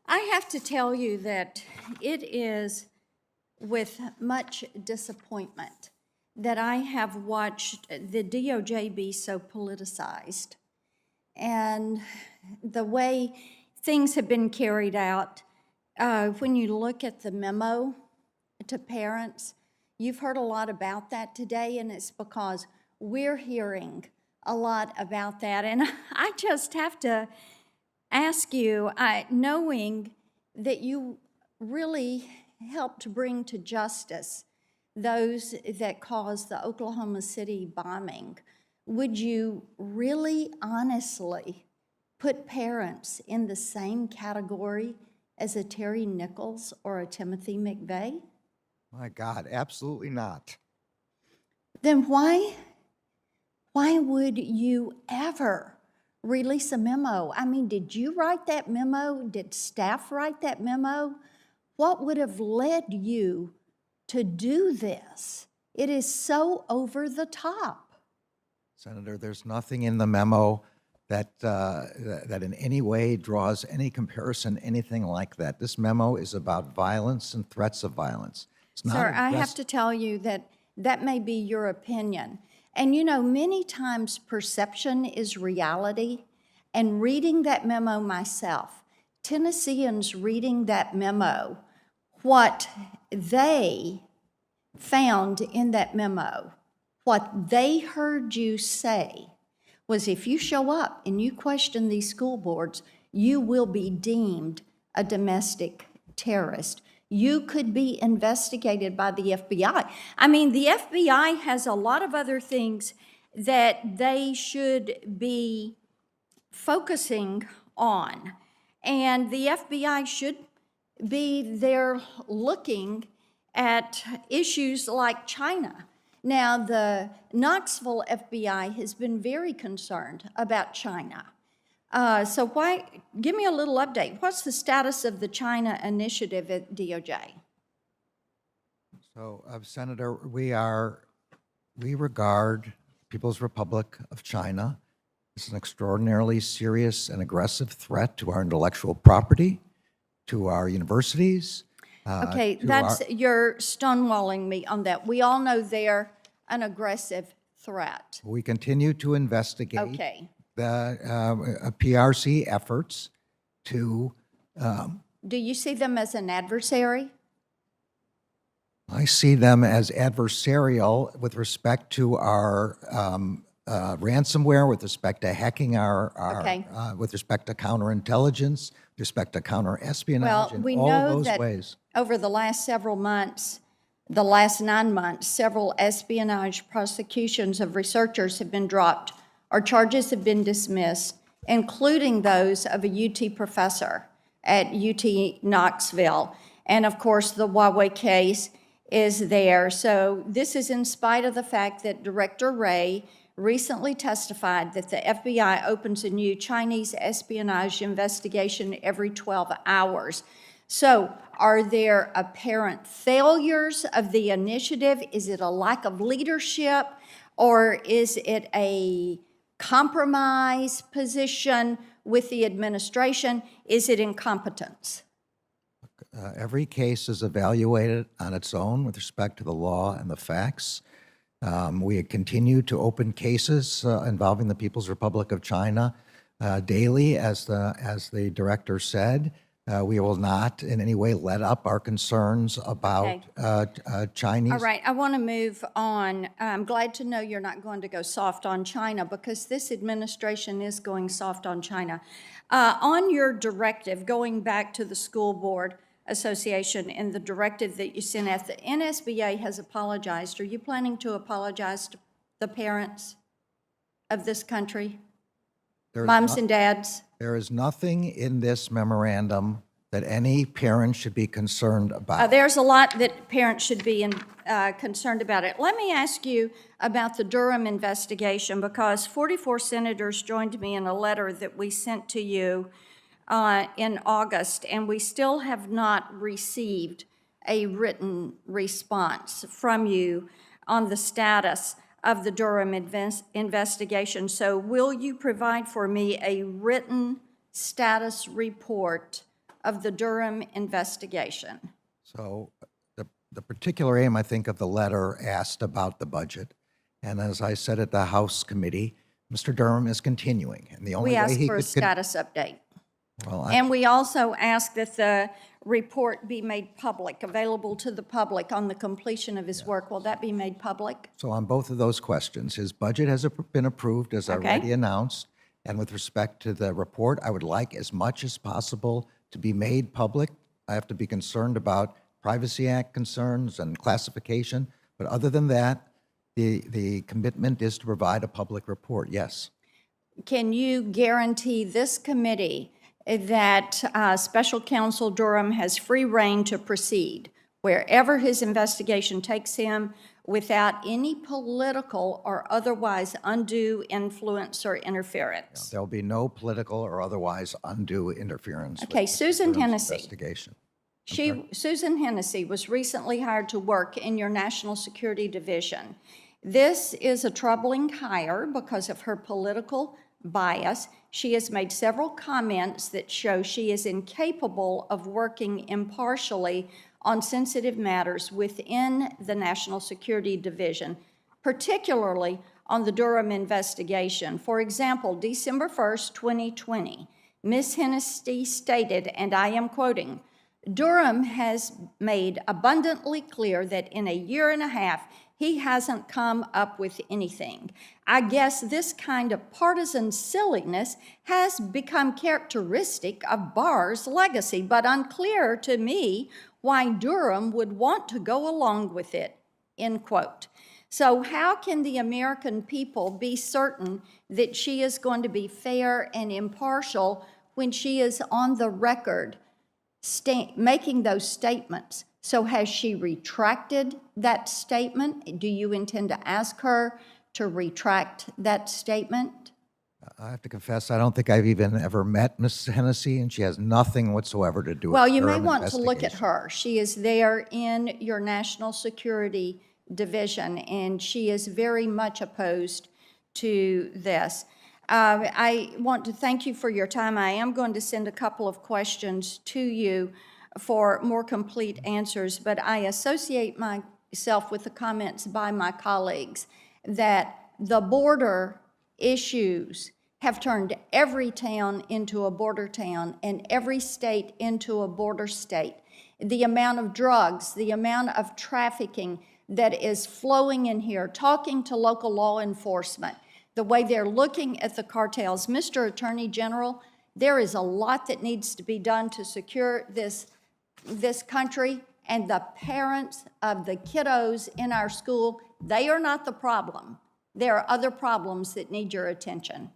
I have to tell you that it is with much disappointment that I have watched the DOJ be so politicized. And the way things have been carried out, when you look at the memo to parents, you've heard a lot about that today, and it's because we're hearing a lot about that. And I just have to ask you, knowing that you really helped bring to justice those that caused the Oklahoma City bombing, would you really honestly put parents in the same category as a Terry Nichols or a Timothy McVeigh? My God, absolutely not. Then why would you ever release a memo? I mean, did you write that memo? Did staff write that memo? What would have led you to do this? It is so over the top. Senator, there's nothing in the memo that in any way draws any comparison, anything like that. This memo is about violence and threats of violence. It's not Sir, I have to tell you that that may be your opinion. And you know, many times perception is reality. And reading that memo myself, Tennesseans reading that memo, what they found in that memo, what they heard you say was if you show up and you question these school boards, you will be deemed a domestic terrorist. You could be investigated by the FBI. I mean, the FBI has a lot of other things that they should be focusing on. And the FBI should be there looking at issues like China. Now, the Knoxville FBI has been very concerned about China. So give me a little update. What's the status of the China initiative at DOJ? So, Senator, we regard People's Republic of China as an extraordinarily serious and aggressive threat to our intellectual property, to our universities. Okay, you're stonewalling me on that. We all know they're an aggressive threat. We continue to investigate Okay. the PRC efforts to. Do you see them as an adversary? I see them as adversarial with respect to our ransomware, with respect to hacking with respect to counterintelligence, with respect to counterespionage, Well, in we all know those that ways. over the last several months, the last 9 months, several espionage prosecutions of researchers have been dropped or charges have been dismissed, including those of a UT professor at UT Knoxville. And of course, the Huawei case is there. So this is in spite of the fact that Director Wray recently testified that the FBI opens a new Chinese espionage investigation every 12 hours. So are there apparent failures of the initiative? Is it a lack of leadership, or is it a compromise position with the administration? Is it incompetence? Every case is evaluated on its own with respect to the law and the facts. We continue to open cases involving the People's Republic of China daily, as the director said. We will not in any way let up our concerns about Chinese. All right, I want to move on. I'm glad to know you're not going to go soft on China, because this administration is going soft on China. On your directive, going back to the School Board Association and the directive that you sent out, the NSBA has apologized. Are you planning to apologize to the parents of this country? Moms and dads? There is nothing in this memorandum that any parent should be concerned about. There's a lot that parents should be concerned about it. Let me ask you about the Durham investigation, because 44 senators joined me in a letter that we sent to you in August, and we still have not received a written response from you on the status of the Durham investigation. So will you provide for me a written status report of the Durham investigation? So the particular aim, I think, of the letter asked about the budget. And as I said at the House committee, Mr. Durham is continuing. And the only We way asked he for a could, status update. well, And we also asked that the report be made public, available to the public on the completion of his work. Will that be made public? so on both of those questions, his budget has been approved, as I Okay. already announced. And with respect to the report, I would like as much as possible to be made public. I have to be concerned about Privacy Act concerns and classification. But other than that, the commitment is to provide a public report, yes. Can you guarantee this committee that Special Counsel Durham has free rein to proceed wherever his investigation takes him without any political or otherwise undue influence or interference? There'll be no political or otherwise undue interference with Okay, Mr. Susan Durham's Hennessy. investigation. Susan Hennessy was recently hired to work in your National Security Division. This is a troubling hire because of her political bias. She has made several comments that show she is incapable of working impartially on sensitive matters within the National Security Division, particularly on the Durham investigation. For example, December 1st, 2020, Ms. Hennessy stated, and I am quoting, "Durham has made abundantly clear that in a year and a half, he hasn't come up with anything. I guess this kind of partisan silliness has become characteristic of Barr's legacy, but unclear to me why Durham would want to go along with it," end quote. So how can the American people be certain that she is going to be fair and impartial when she is on the record making those statements? So has she retracted that statement? Do you intend to ask her to retract that statement? I have to confess, I don't think I've even ever met Ms. Hennessy, and she has nothing whatsoever to do with Well, the you may Durham want to look at investigation. her. She is there in your National Security Division, and she is very much opposed to this. I want to thank you for your time. I am going to send a couple of questions to you for more complete answers, but I associate myself with the comments by my colleagues that the border issues have turned every town into a border town and every state into a border state. The amount of drugs, the amount of trafficking that is flowing in here, talking to local law enforcement, the way they're looking at the cartels. Mr. Attorney General, there is a lot that needs to be done to secure this country, and the parents of the kiddos in our school, they are not the problem. There are other problems that need your attention.